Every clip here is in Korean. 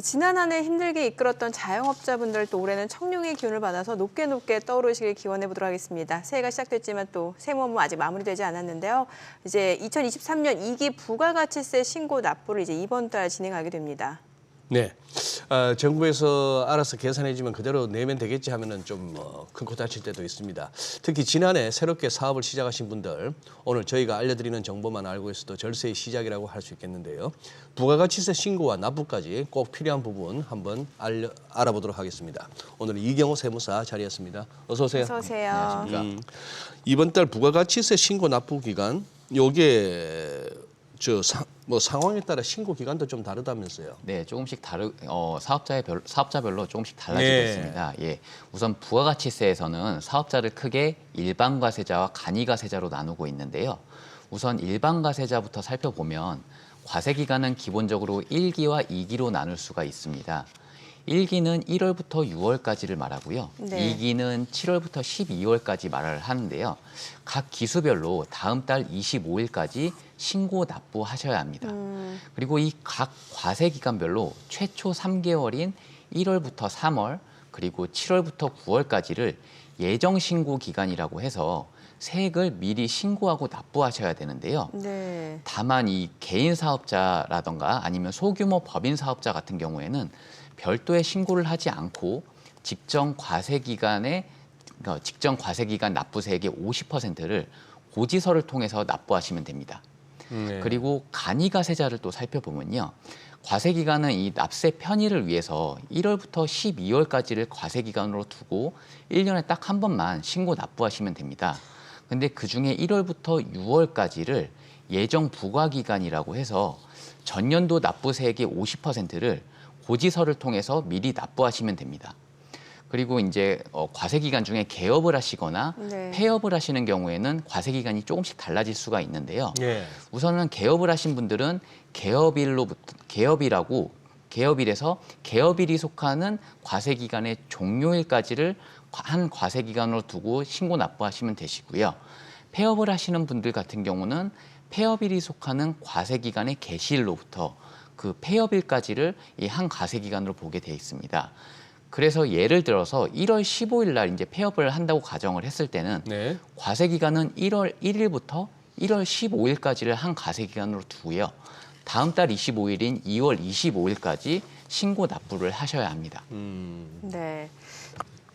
지난 한 해 힘들게 이끌었던 자영업자분들 또 올해는 청룡의 기운을 받아서 높게 높게 떠오르시길 기원해 보도록 하겠습니다. 새해가 시작됐지만 또 세무 업무 아직 마무리되지 않았는데요. 이제 2023년 2기 부가가치세 신고 납부를 이제 이번 달 진행하게 됩니다. 네, 정부에서 알아서 계산해주면 그대로 내면 되겠지 하면은 좀 큰 코 다칠 때도 있습니다. 특히 지난해 새롭게 사업을 시작하신 분들 오늘 저희가 알려드리는 정보만 알고 있어도 절세의 시작이라고 할 수 있겠는데요. 부가가치세 신고와 납부까지 꼭 필요한 부분 한번 알아보도록 하겠습니다. 오늘은 이경호 세무사 자리했습니다. 어서 오세요. 어서 오세요. 이번 달 부가가치세 신고 납부 기간 요게 상황에 따라 신고 기간도 좀 다르다면서요? 네, 조금씩 사업자별로 조금씩 달라지고 있습니다. 예, 우선 부가가치세에서는 사업자를 크게 일반과세자와 간이과세자로 나누고 있는데요. 우선 일반과세자부터 살펴보면 과세 기간은 기본적으로 1기와 2기로 나눌 수가 있습니다. 1기는 1월부터 6월까지를 말하고요. 네. 2기는 7월부터 12월까지 말을 하는데요. 각 기수별로 다음 달 25일까지 신고 납부하셔야 합니다. 그리고 이 각 과세 기간별로 최초 3개월인 1월부터 3월 그리고 7월부터 9월까지를 예정 신고 기간이라고 해서 세액을 미리 신고하고 납부하셔야 되는데요. 네. 다만 이 개인 사업자라던가 아니면 소규모 법인 사업자 같은 경우에는 별도의 신고를 하지 않고 직전 과세 기간 납부세액의 50%를 고지서를 통해서 납부하시면 됩니다. 그리고 간이과세자를 또 살펴보면요. 과세 기간은 이 납세 편의를 위해서 1월부터 12월까지를 과세 기간으로 두고 1년에 딱 한 번만 신고 납부하시면 됩니다. 근데 그중에 1월부터 6월까지를 예정 부과 기간이라고 해서 전년도 납부세액의 50%를 고지서를 통해서 미리 납부하시면 됩니다. 그리고 이제 과세 기간 중에 개업을 하시거나 네. 폐업을 하시는 경우에는 과세 기간이 조금씩 달라질 수가 있는데요. 네. 우선은 개업을 하신 분들은 개업일에서 개업일이 속하는 과세 기간의 종료일까지를 한 과세 기간으로 두고 신고 납부하시면 되시고요. 폐업을 하시는 분들 같은 경우는 폐업일이 속하는 과세 기간의 개시일로부터 그 폐업일까지를 이 한 과세 기간으로 보게 돼 있습니다. 그래서 예를 들어서 1월 15일 날 이제 폐업을 한다고 가정을 했을 때는 네. 과세 기간은 1월 1일부터 1월 15일까지를 한 과세 기간으로 두고요. 다음 달 25일인 2월 25일까지 신고 납부를 하셔야 합니다. 네.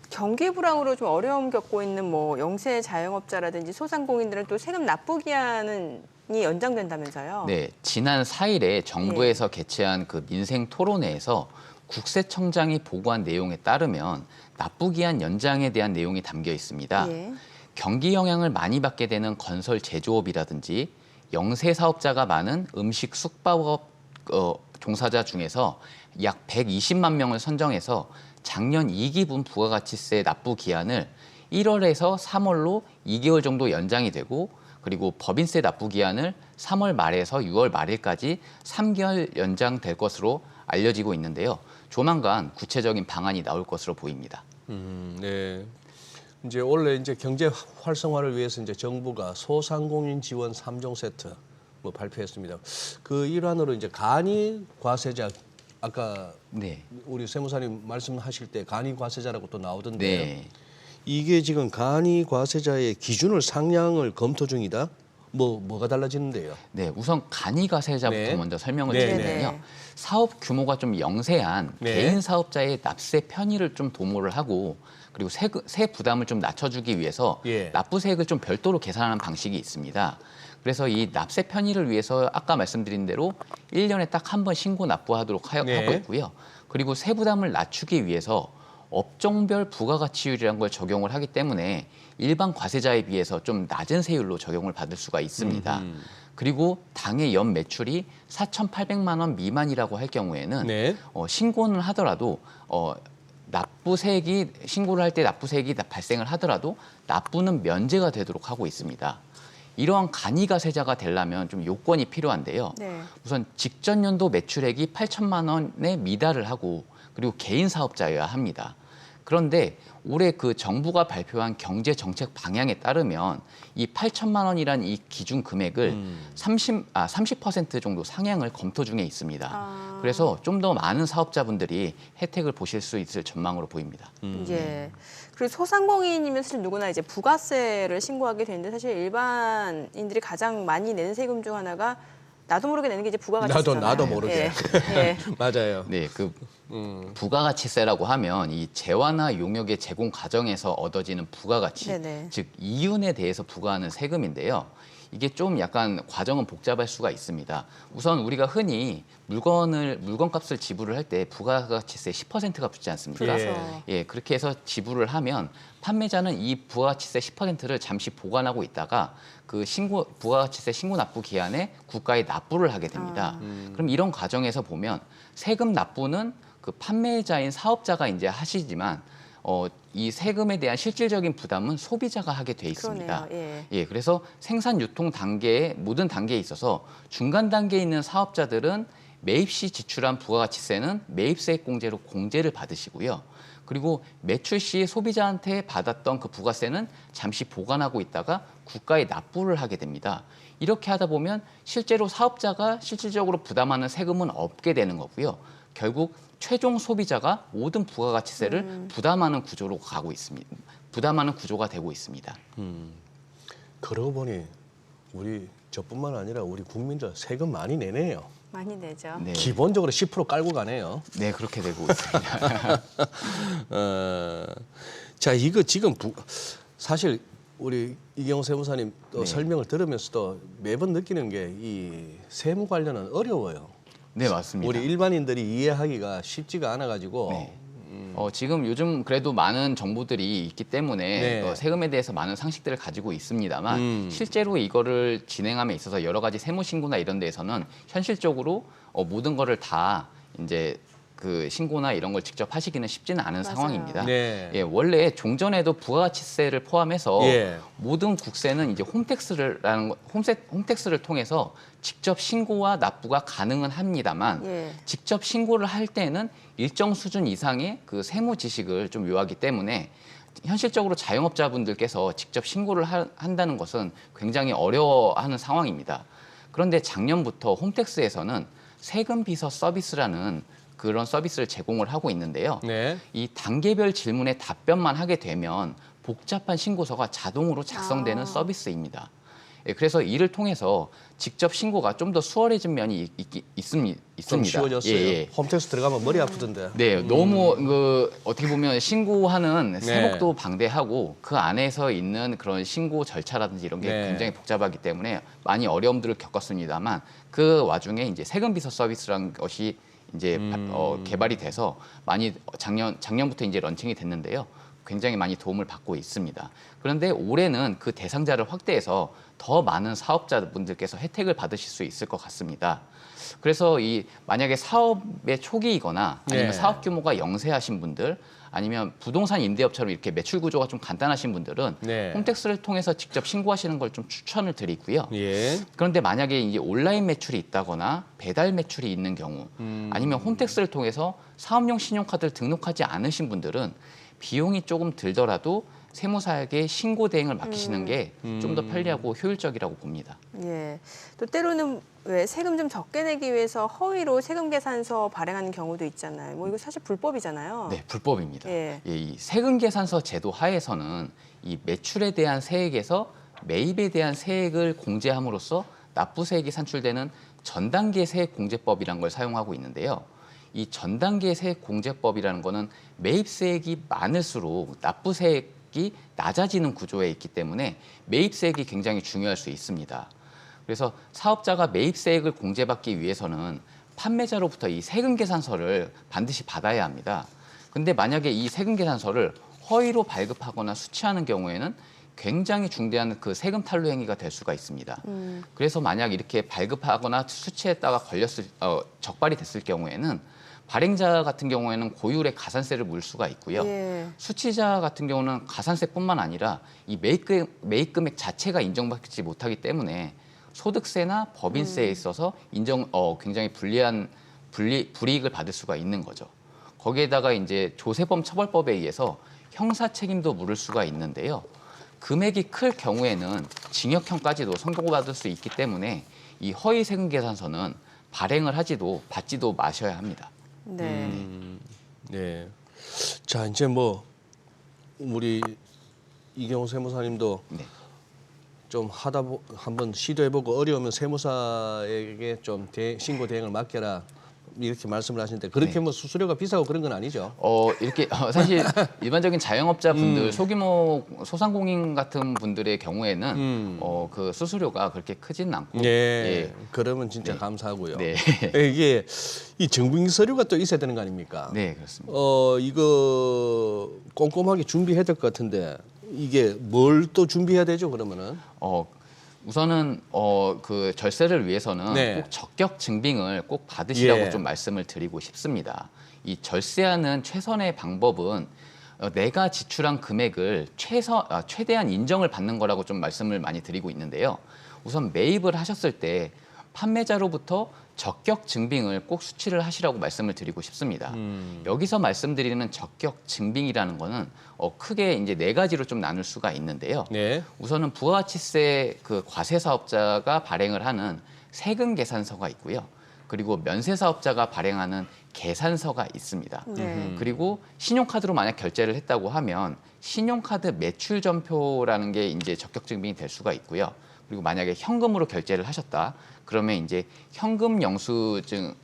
경기 불황으로 좀 어려움 겪고 있는 뭐 영세 자영업자라든지 소상공인들은 또 세금 납부 기한이 연장된다면서요? 네, 지난 4일에 정부에서 개최한 그 민생 토론회에서 국세청장이 보고한 내용에 따르면 납부기한 연장에 대한 내용이 담겨 있습니다. 예. 경기 영향을 많이 받게 되는 건설 제조업이라든지 영세 사업자가 많은 음식 숙박업 종사자 중에서 약 120만 명을 선정해서 작년 2기분 부가가치세 납부 기한을 1월에서 3월로 2개월 정도 연장이 되고 그리고 법인세 납부 기한을 3월 말에서 6월 말일까지 3개월 연장될 것으로 알려지고 있는데요. 조만간 구체적인 방안이 나올 것으로 보입니다. 네. 이제 원래 이제 경제 활성화를 위해서 이제 정부가 소상공인 지원 3종 세트 발표했습니다. 그 일환으로 이제 간이 과세자 아까 네. 우리 세무사님 말씀하실 때 간이 과세자라고 또 나오던데 네. 이게 지금 간이 과세자의 기준을 상향을 검토 중이다. 뭐가 달라지는데요? 네, 우선 간이과세자부터 네. 먼저 설명을 네, 드리면요. 네. 사업 규모가 좀 영세한 네. 개인 사업자의 납세 편의를 좀 도모를 하고 그리고 세 부담을 좀 낮춰주기 위해서 예. 납부세액을 좀 별도로 계산하는 방식이 있습니다. 그래서 이 납세 편의를 위해서 아까 말씀드린 대로 1년에 딱 한 번 신고 납부하도록 네. 하고 있고요. 그리고 세 부담을 낮추기 위해서 업종별 부가가치율이라는 걸 적용을 하기 때문에 일반 과세자에 비해서 좀 낮은 세율로 적용을 받을 수가 있습니다. 그리고 당해 연 매출이 4,800만 원 미만이라고 할 경우에는 네. 신고는 하더라도 신고를 할 때 납부세액이 발생을 하더라도 납부는 면제가 되도록 하고 있습니다. 이러한 간이과세자가 되려면 좀 요건이 필요한데요. 네. 우선 직전 연도 매출액이 8천만 원에 미달을 하고 그리고 개인 사업자여야 합니다. 그런데 올해 그 정부가 발표한 경제 정책 방향에 따르면 이 8천만 원이란 이 기준 금액을 30% 정도 상향을 검토 중에 있습니다. 그래서 좀 더 많은 사업자분들이 혜택을 보실 수 있을 전망으로 보입니다. 예. 그리고 소상공인이면 사실 누구나 이제 부가세를 신고하게 되는데 사실 일반인들이 가장 많이 내는 세금 중 하나가 나도 모르게 내는 게 이제 부가가치세잖아요. 나도 모르게. 예. 예. 맞아요. 네, 그 부가가치세라고 하면 이 재화나 용역의 제공 과정에서 얻어지는 부가가치, 네네. 즉 이윤에 대해서 부과하는 세금인데요. 이게 좀 약간 과정은 복잡할 수가 있습니다. 우선 우리가 흔히 물건값을 지불을 할 때 부가가치세 10%가 붙지 않습니까? 불가서. 예, 그렇게 해서 지불을 하면 판매자는 이 부가가치세 10%를 잠시 보관하고 있다가 그 부가가치세 신고 납부 기한에 국가에 납부를 하게 됩니다. 그럼 이런 과정에서 보면 세금 납부는 그 판매자인 사업자가 이제 하시지만 이 세금에 대한 실질적인 부담은 소비자가 하게 돼 있습니다. 그러네요. 예, 그래서 생산 유통 단계의 모든 단계에 있어서 중간 단계에 있는 사업자들은 매입 시 지출한 부가가치세는 매입세액 공제로 공제를 받으시고요. 그리고 매출 시 소비자한테 받았던 그 부가세는 잠시 보관하고 있다가 국가에 납부를 하게 됩니다. 이렇게 하다 보면 실제로 사업자가 실질적으로 부담하는 세금은 없게 되는 거고요. 결국 최종 소비자가 모든 부가가치세를 부담하는 구조로 가고 있습니다. 부담하는 구조가 되고 있습니다. 그러고 보니 저뿐만 아니라 우리 국민들 세금 많이 내네요. 많이 내죠. 네, 기본적으로 10% 깔고 가네요. 네 그렇게 되고 있습니다. 자, 이거 지금 사실 우리 이경호 세무사님 또 네. 설명을 들으면서도 매번 느끼는 게 이 세무 관련은 어려워요. 네 맞습니다. 우리 일반인들이 이해하기가 쉽지가 않아가지고 네. 지금 요즘 그래도 많은 정보들이 있기 때문에 네. 세금에 대해서 많은 상식들을 가지고 있습니다만 실제로 이거를 진행함에 있어서 여러 가지 세무 신고나 이런 데에서는 현실적으로 모든 거를 다 이제 그 신고나 이런 걸 직접 하시기는 쉽지는 않은 맞아요. 상황입니다. 네. 예, 원래 종전에도 부가가치세를 포함해서 예. 모든 국세는 이제 홈택스를 통해서 직접 신고와 납부가 가능은 합니다만 예. 직접 신고를 할 때는 일정 수준 이상의 그 세무 지식을 좀 요하기 때문에 현실적으로 자영업자분들께서 직접 신고를 한다는 것은 굉장히 어려워하는 상황입니다. 그런데 작년부터 홈택스에서는 세금 비서 서비스라는 그런 서비스를 제공을 하고 있는데요. 네. 이 단계별 질문에 답변만 하게 되면 복잡한 신고서가 자동으로 작성되는 서비스입니다. 예, 그래서 이를 통해서 직접 신고가 좀 더 수월해진 면이 있습니다. 좀 쉬워졌어요. 예. 홈택스 들어가면 머리 아프던데. 네, 너무 어떻게 보면 신고하는 세목도 방대하고 그 안에서 있는 그런 신고 절차라든지 이런 게 네. 굉장히 복잡하기 때문에 많이 어려움들을 겪었습니다만 그 와중에 이제 세금 비서 서비스라는 것이 이제 개발이 돼서 많이 작년부터 이제 런칭이 됐는데요. 굉장히 많이 도움을 받고 있습니다. 그런데 올해는 그 대상자를 확대해서 더 많은 사업자분들께서 혜택을 받으실 수 있을 것 같습니다. 그래서 만약에 사업의 초기이거나 아니면 네. 사업 규모가 영세하신 분들 아니면 부동산 임대업처럼 이렇게 매출 구조가 좀 간단하신 분들은 네. 홈택스를 통해서 직접 신고하시는 걸 좀 추천을 드리고요. 예. 그런데 만약에 이제 온라인 매출이 있다거나 배달 매출이 있는 경우 아니면 홈택스를 통해서 사업용 신용카드를 등록하지 않으신 분들은 비용이 조금 들더라도 세무사에게 신고 대행을 맡기시는 게 좀 더 편리하고 효율적이라고 봅니다. 예. 또 때로는 왜 세금 좀 적게 내기 위해서 허위로 세금 계산서 발행하는 경우도 있잖아요. 뭐 이거 사실 불법이잖아요. 네, 불법입니다. 예. 이 세금 계산서 제도 하에서는 이 매출에 대한 세액에서 매입에 대한 세액을 공제함으로써 납부세액이 산출되는 전단계 세액공제법이라는 걸 사용하고 있는데요. 이 전단계 세액공제법이라는 거는 매입세액이 많을수록 납부세액이 낮아지는 구조에 있기 때문에 매입세액이 굉장히 중요할 수 있습니다. 그래서 사업자가 매입세액을 공제받기 위해서는 판매자로부터 이 세금 계산서를 반드시 받아야 합니다. 근데 만약에 이 세금 계산서를 허위로 발급하거나 수취하는 경우에는 굉장히 중대한 그 세금 탈루 행위가 될 수가 있습니다. 그래서 만약 이렇게 발급하거나 수취했다가 적발이 됐을 경우에는 발행자 같은 경우에는 고율의 가산세를 물 수가 있고요. 예. 수취자 같은 경우는 가산세뿐만 아니라 이 매입 금액 자체가 인정받지 못하기 때문에 소득세나 법인세에 있어서 굉장히 불이익을 받을 수가 있는 거죠. 거기에다가 이제 조세범 처벌법에 의해서 형사 책임도 물을 수가 있는데요. 금액이 클 경우에는 징역형까지도 선고받을 수 있기 때문에 이 허위 세금 계산서는 발행을 받지도 마셔야 합니다. 네. 네. 자, 이제 뭐 우리 이경호 세무사님도 네. 좀 한번 시도해보고 어려우면 세무사에게 좀 신고 대행을 맡겨라 이렇게 말씀을 하시는데 그렇게 네. 뭐 수수료가 비싸고 그런 건 아니죠? 이렇게 사실 일반적인 자영업자분들 소규모 소상공인 같은 분들의 경우에는 그 수수료가 그렇게 크지는 않고 네. 그러면 진짜 네. 감사하고요. 네. 이게 이 증빙 서류가 또 있어야 되는 거 아닙니까? 네, 그렇습니다. 이거 꼼꼼하게 준비해야 될 것 같은데 이게 뭘 또 준비해야 되죠? 그러면은 우선은 그 절세를 위해서는 네. 꼭 적격 증빙을 꼭 받으시라고 예. 좀 말씀을 드리고 싶습니다. 이 절세하는 최선의 방법은 내가 지출한 금액을 최대한 인정을 받는 거라고 좀 말씀을 많이 드리고 있는데요. 우선 매입을 하셨을 때 판매자로부터 적격 증빙을 꼭 수취를 하시라고 말씀을 드리고 싶습니다. 여기서 말씀드리는 적격 증빙이라는 거는 크게 이제 네 가지로 좀 나눌 수가 있는데요. 네. 우선은 부가가치세 그 과세 사업자가 발행을 하는 세금 계산서가 있고요. 그리고 면세 사업자가 발행하는 계산서가 있습니다. 네. 그리고 신용카드로 만약 결제를 했다고 하면 신용카드 매출 전표라는 게 이제 적격 증빙이 될 수가 있고요. 그리고 만약에 현금으로 결제를 하셨다. 그러면 이제 현금 영수증을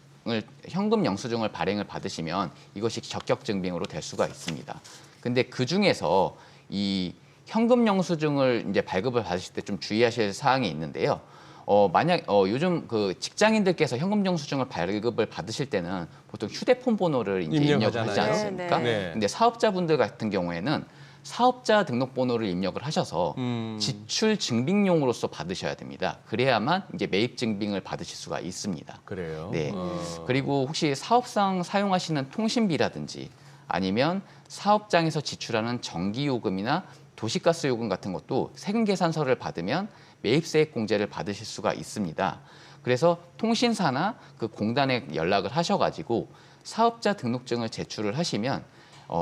발행을 받으시면 이것이 적격 증빙으로 될 수가 있습니다. 근데 그 중에서 이 현금 영수증을 이제 발급을 받으실 때 좀 주의하실 사항이 있는데요. 만약 요즘 그 직장인들께서 현금 영수증을 발급을 받으실 때는 보통 휴대폰 번호를 이제 입력을 입력하잖아요. 하지 않습니까? 네, 네. 근데 사업자분들 같은 경우에는 사업자 등록번호를 입력을 하셔서 지출 증빙용으로서 받으셔야 됩니다. 그래야만 이제 매입 증빙을 받으실 수가 있습니다. 그래요. 네. 그리고 혹시 사업상 사용하시는 통신비라든지 아니면 사업장에서 지출하는 전기요금이나 도시가스 요금 같은 것도 세금 계산서를 받으면 매입세액 공제를 받으실 수가 있습니다. 그래서 통신사나 그 공단에 연락을 하셔가지고 사업자 등록증을 제출을 하시면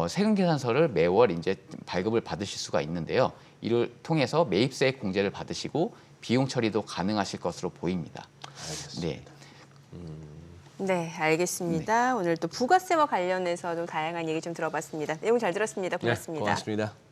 세금 계산서를 매월 이제 발급을 받으실 수가 있는데요. 이를 통해서 매입세액 공제를 받으시고 비용 처리도 가능하실 것으로 보입니다. 알겠습니다. 네. 네, 알겠습니다. 오늘 또 부가세와 관련해서 좀 다양한 얘기 좀 들어봤습니다. 내용 잘 들었습니다. 고맙습니다. 네, 고맙습니다.